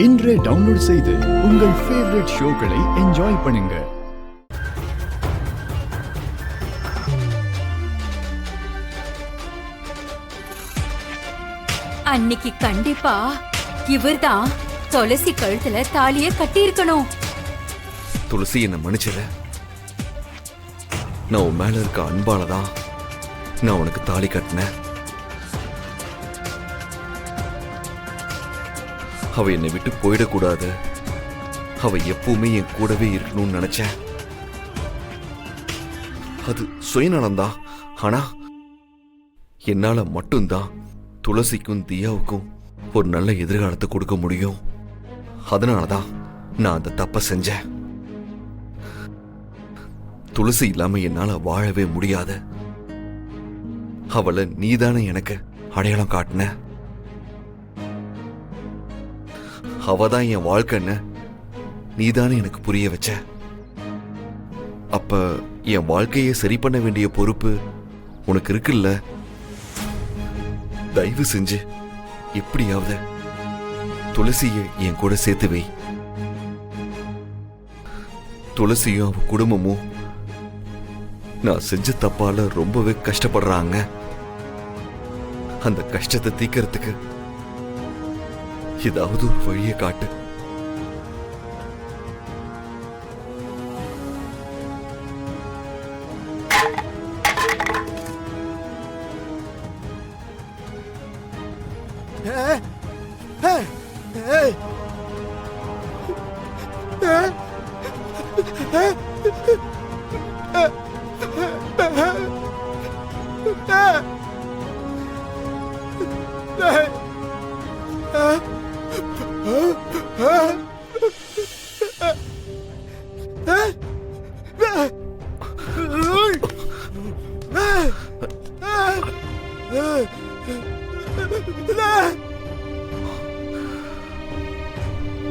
இன்றே டவுன்லோட் செய்து உங்கள் ஃபேவரட் ஷோக்களை என்ஜாய் பண்ணுங்க. அன்னைக்கு கண்டிப்பா இவர்தான் துளசி கழுத்துல தாலிய கட்டி இருக்கணும். துளசி என்ன மன்னிச்சிட. நான் உன் மேல இருக்க அன்பாலதான் நான் உனக்கு தாலி கட்டினேன். அவ என்னை விட்டு போயிடக்கூடாது, அவ எப்பவுமே என் கூடவே இருக்கணும்னு நினைச்சேன். அது சுயநலம்தான். ஆனா என்னால மட்டும்தான் துளசிக்கும் தியாவுக்கும் ஒரு நல்ல எதிர்காலத்தை கொடுக்க முடியும். அதனாலதான் நான் அந்த தப்ப செஞ்சேன். துளசி இல்லாம என்னால வாழவே முடியாது. அவளை நீதானே எனக்கு அடையாளம் காட்டின. அவதான் என் வாழ்க்கைன்னு நீதானே எனக்கு புரிய வச்ச. அப்ப என் வாழ்க்கையை சரி பண்ண வேண்டிய பொறுப்பு உனக்கு இருக்குல்ல. தயவு செஞ்சு எப்படியாவது துளசியை என் கூட சேர்த்து வை. துளசியும் அவ குடும்பமும் நான் செஞ்ச தப்பால ரொம்பவே கஷ்டப்படுறாங்க. அந்த கஷ்டத்தை தீக்கிறதுக்கு ஏதாவது ஒரு வழியை காட்டு.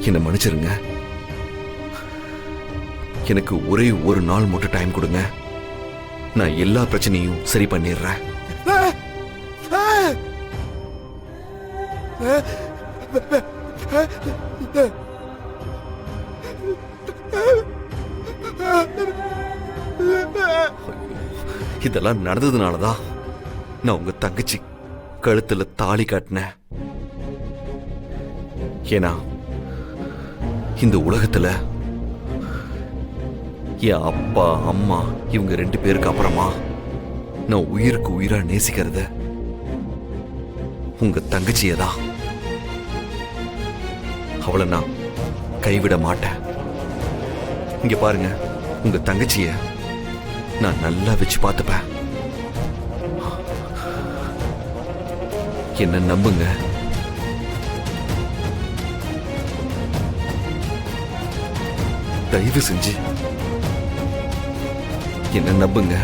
என்ன மன்னிச்சிருங்க. எனக்கு ஒரே ஒரு நாள் மட்டும் டைம் கொடுங்க. நான் எல்லா பிரச்சனையும் சரி பண்ணிடுறேன். இதெல்லாம் நடந்ததுனாலதான் நான் உங்க தங்கச்சி கழுத்துல தாலி காட்டினேன். ஏன்னா இந்த உலகத்துல என் அப்பா அம்மா இவங்க 2 பேருக்கு அப்புறமா நான் உயிருக்கு உயிரா நேசிக்கிறது உங்க தங்கச்சியதான். அவளை நான் கைவிட மாட்டேன். இங்க பாருங்க, உங்க தங்கச்சிய நான் நல்லா வச்சு பார்த்துப்பேன். என்ன நம்புங்க. தயவு செஞ்சு என்ன நம்புங்க.